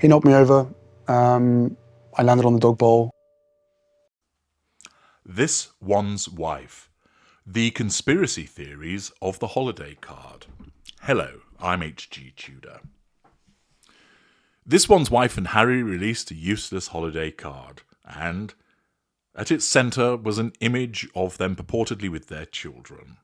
He knocked me over. I landed on the dog bowl. This One's Wife. The Conspiracy Theories of the Holiday Card. Hello, I'm H.G. Tudor. This One's Wife and Harry released a useless holiday card, and at its centre was an image of them purportedly with their children.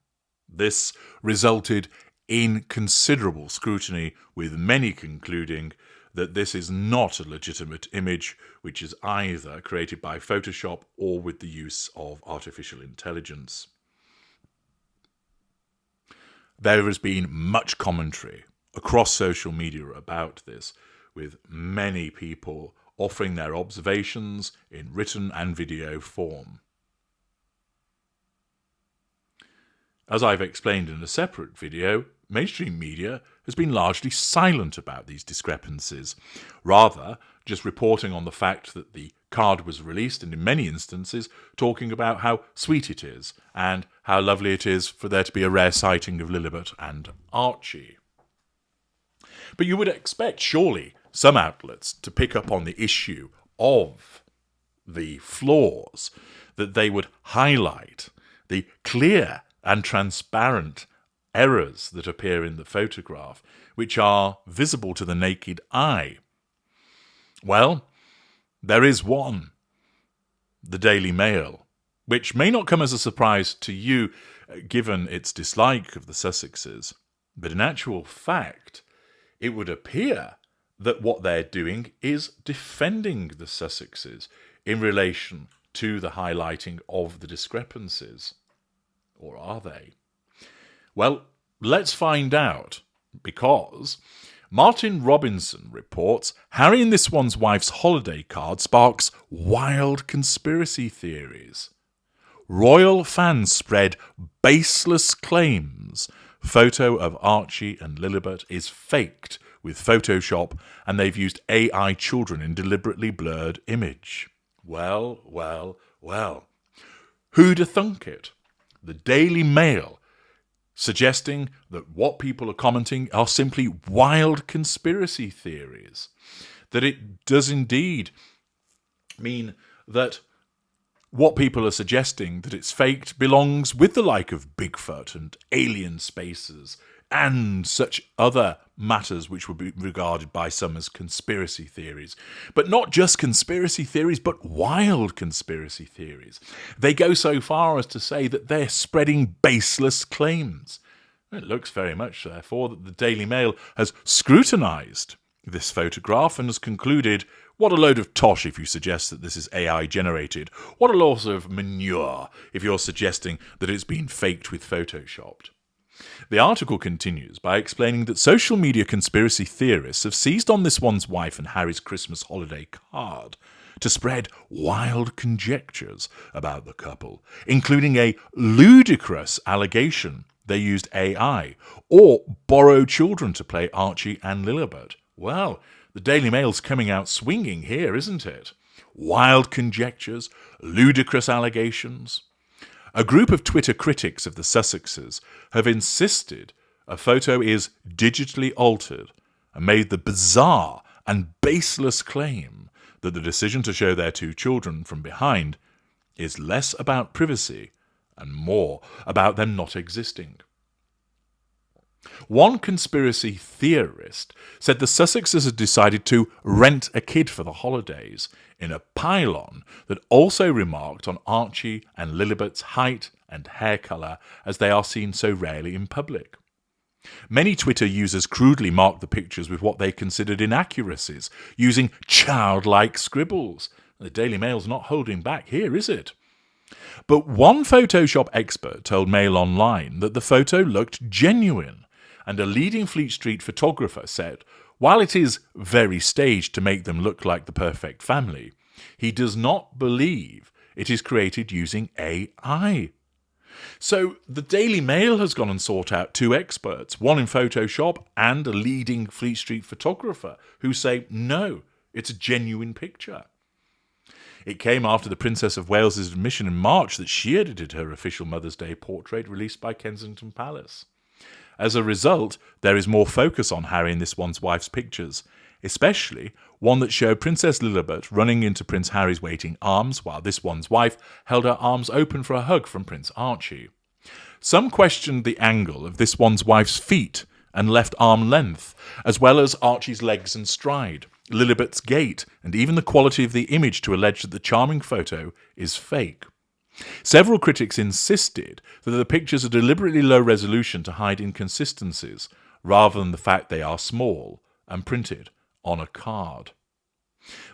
This resulted in considerable scrutiny, with many concluding that this is not a legitimate image, which is either created by Photoshop or with the use of artificial intelligence. There has been much commentary across social media about this, with many people offering their observations in written and video form. As I've explained in a separate video, mainstream media has been largely silent about these discrepancies, rather just reporting on the fact that the card was released and in many instances talking about how sweet it is and how lovely it is for there to be a rare sighting of Lilibet and Archie. But you would expect, surely, some outlets to pick up on the issue of the flaws, that they would highlight the clear and transparent errors that appear in the photograph, which are visible to the naked eye. Well, there is one, the Daily Mail, which may not come as a surprise to you, given its dislike of the Sussexes, but in actual fact, it would appear that what they're doing is defending the Sussexes in relation to the highlighting of the discrepancies. Or are they? Well, let's find out, because Martin Robinson reports Harry and This One's Wife's holiday card sparks wild conspiracy theories. Royal fans spread baseless claims. Photo of Archie and Lilibet is faked with Photoshop, and they've used AI children in deliberately blurred image. Well, well, well. Who'd have thunk it? The Daily Mail suggesting that what people are commenting are simply wild conspiracy theories. That it does indeed mean that what people are suggesting, that it's faked, belongs with the like of Bigfoot and alien spaces and such other matters which would be regarded by some as conspiracy theories. But not just conspiracy theories, but wild conspiracy theories. They go so far as to say that they're spreading baseless claims. It looks very much, therefore, that the Daily Mail has scrutinised this photograph and has concluded, what a load of tosh if you suggest that this is AI generated. What a load of manure if you're suggesting that it's been faked with Photoshopped. The article continues by explaining that social media conspiracy theorists have seized on This One's Wife and Harry's Christmas holiday card to spread wild conjectures about the couple, including a ludicrous allegation they used AI or borrowed children to play Archie and Lilibet. Well, the Daily Mail's coming out swinging here, isn't it? Wild conjectures, ludicrous allegations. A group of Twitter critics of the Sussexes have insisted a photo is digitally altered and made the bizarre and baseless claim that the decision to show their two children from behind is less about privacy and more about them not existing. One conspiracy theorist said the Sussexes had decided to rent a kid for the holidays in a pylon that also remarked on Archie and Lilibet's height and hair colour, as they are seen so rarely in public. Many Twitter users crudely marked the pictures with what they considered inaccuracies, using childlike scribbles. The Daily Mail's not holding back here, is it? But one Photoshop expert told Mail Online that the photo looked genuine, and a leading Fleet Street photographer said, while it is very staged to make them look like the perfect family, he does not believe it is created using AI. So the Daily Mail has gone and sought out two experts, one in Photoshop and a leading Fleet Street photographer, who say, no, it's a genuine picture. It came after the Princess of Wales' admission in March that she edited her official Mother's Day portrait released by Kensington Palace. As a result, there is more focus on Harry and This One's Wife's pictures, especially one that showed Princess Lilibet running into Prince Harry's waiting arms while this one's wife held her arms open for a hug from Prince Archie. Some questioned the angle of this one's wife's feet and left arm length, as well as Archie's legs and stride, Lilibet's gait, and even the quality of the image to allege that the charming photo is fake. Several critics insisted that the pictures are deliberately low resolution to hide inconsistencies, rather than the fact they are small and printed on a card.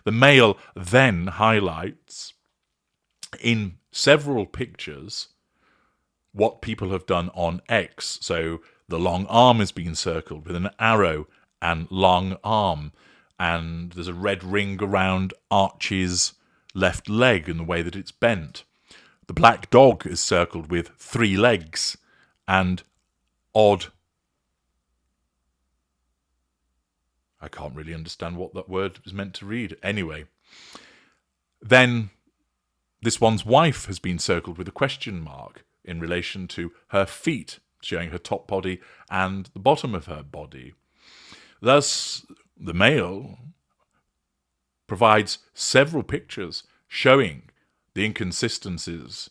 The Mail then highlights in several pictures what people have done on X. So the long arm has been circled with an arrow and long arm, and there's a red ring around Archie's left leg in the way that it's bent. The black dog is circled with 3 legs and odd. I can't really understand what that word was meant to read. Anyway, then this one's wife has been circled with a question mark in relation to her feet, showing her top body and the bottom of her body. Thus, the Mail provides several pictures showing the inconsistencies.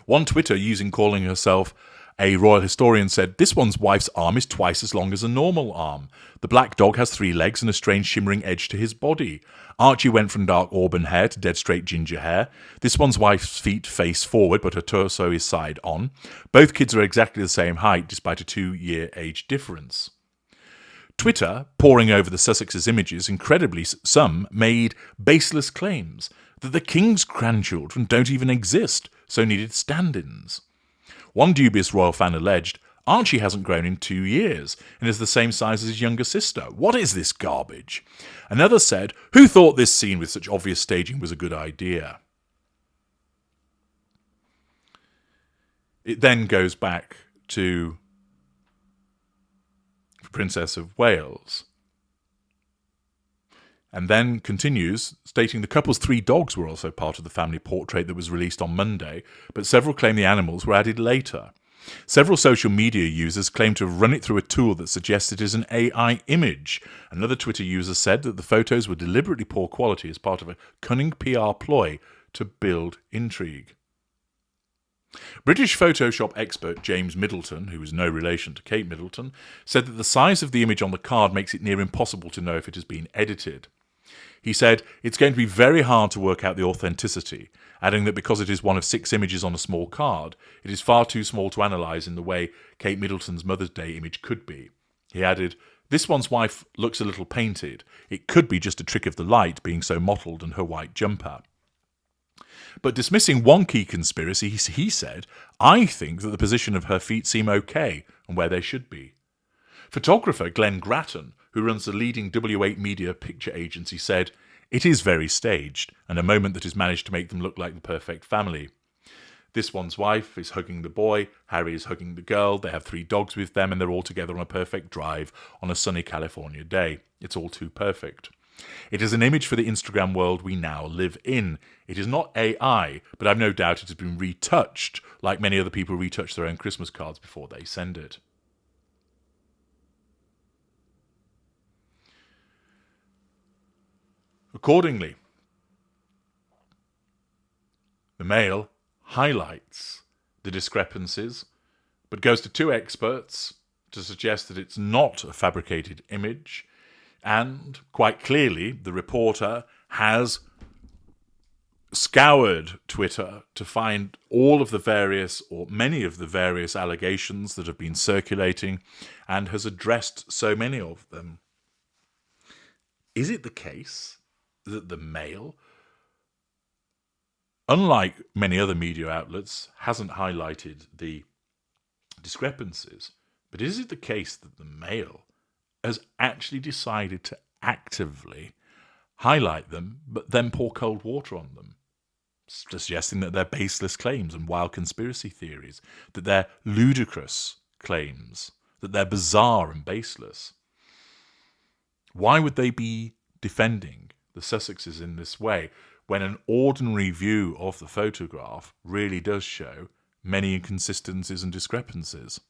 One Twitter user calling herself a royal historian said, "This one's wife's arm is twice as long as a normal arm. The black dog has 3 legs and a strange shimmering edge to his body. Archie went from dark auburn hair to dead straight ginger hair. This one's wife's feet face forward, but her torso is side on. Both kids are exactly the same height, despite a 2-year age difference." Twitter, poring over the Sussexes' images, incredibly some made baseless claims that the king's grandchildren don't even exist, so needed stand-ins. One dubious royal fan alleged, "Archie hasn't grown in 2 years and is the same size as his younger sister. What is this garbage?" Another said, "Who thought this scene with such obvious staging was a good idea?" It then goes back to the Princess of Wales, and then continues, stating the couple's 3 dogs were also part of the family portrait that was released on Monday, but several claim the animals were added later. Several social media users claim to have run it through a tool that suggests it is an AI image. Another Twitter user said that the photos were deliberately poor quality as part of a cunning PR ploy to build intrigue. British Photoshop expert James Middleton, who is no relation to Kate Middleton, said that the size of the image on the card makes it near impossible to know if it has been edited. He said, "It's going to be very hard to work out the authenticity," adding that because it is one of 6 images on a small card, it is far too small to analyse in the way Kate Middleton's Mother's Day image could be. He added, "This one's wife looks a little painted. It could be just a trick of the light being so mottled and her white jumper." But dismissing one key conspiracy, he said, "I think that the position of her feet seem okay and where they should be." Photographer Glenn Grattan, who runs the leading W8 Media picture agency, said, "It is very staged, and a moment that has managed to make them look like the perfect family. This one's wife is hugging the boy, Harry is hugging the girl, they have 3 dogs with them, and they're all together on a perfect drive on a sunny California day. It's all too perfect. It is an image for the Instagram world we now live in. It is not AI, but I've no doubt it has been retouched, like many other people retouch their own Christmas cards before they send it." Accordingly, the Mail highlights the discrepancies, but goes to 2 experts to suggest that it's not a fabricated image, and quite clearly the reporter has scoured Twitter to find all of the various, or many of the various allegations that have been circulating, and has addressed so many of them. Is it the case that the Mail, unlike many other media outlets, hasn't highlighted the discrepancies? But is it the case that the Mail has actually decided to actively highlight them, but then pour cold water on them, suggesting that they're baseless claims and wild conspiracy theories, that they're ludicrous claims, that they're bizarre and baseless? Why would they be defending the Sussexes in this way, when an ordinary view of the photograph really does show many inconsistencies and discrepancies?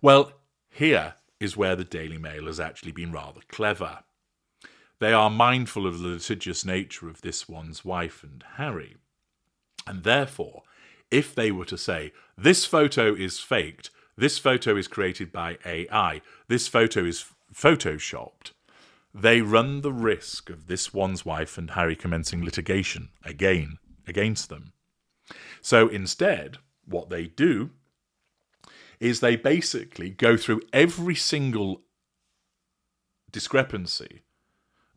Well, here is where the Daily Mail has actually been rather clever. They are mindful of the litigious nature of this one's wife and Harry, and therefore, if they were to say, this photo is faked, this photo is created by AI, this photo is photoshopped, they run the risk of this one's wife and Harry commencing litigation again against them. So instead, what they do is they basically go through every single discrepancy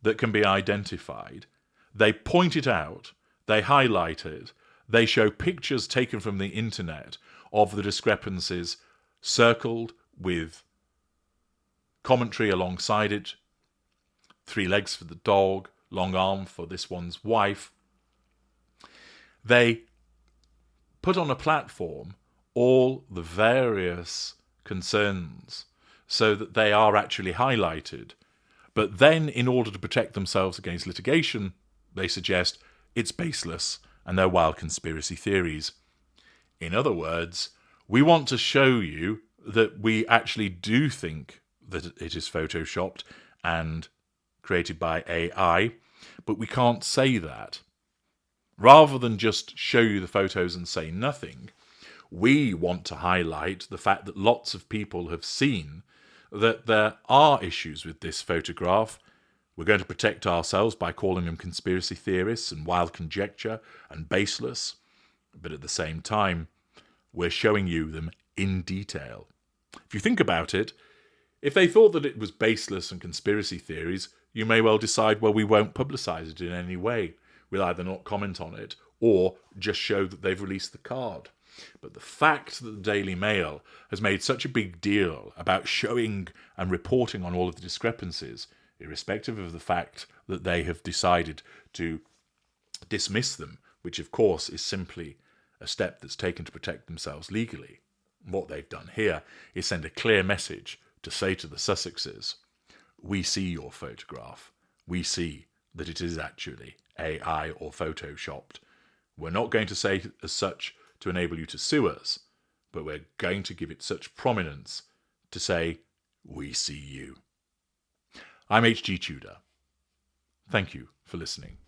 that can be identified. They point it out, they highlight it, they show pictures taken from the internet of the discrepancies circled with commentary alongside it, 3 legs for the dog, long arm for this one's wife. They put on a platform all the various concerns so that they are actually highlighted. But then, in order to protect themselves against litigation, they suggest it's baseless and they're wild conspiracy theories. In other words, we want to show you that we actually do think that it is photoshopped and created by AI, but we can't say that. Rather than just show you the photos and say nothing, we want to highlight the fact that lots of people have seen that there are issues with this photograph. We're going to protect ourselves by calling them conspiracy theorists and wild conjecture and baseless, but at the same time, we're showing you them in detail. If you think about it, if they thought that it was baseless and conspiracy theories, you may well decide, well, we won't publicise it in any way. We'll either not comment on it or just show that they've released the card. But the fact that the Daily Mail has made such a big deal about showing and reporting on all of the discrepancies, irrespective of the fact that they have decided to dismiss them, which of course is simply a step that's taken to protect themselves legally, what they've done here is send a clear message to say to the Sussexes, we see your photograph. We see that it is actually AI or photoshopped. We're not going to say as such to enable you to sue us, but we're going to give it such prominence to say, we see you. I'm H.G. Tudor. Thank you for listening.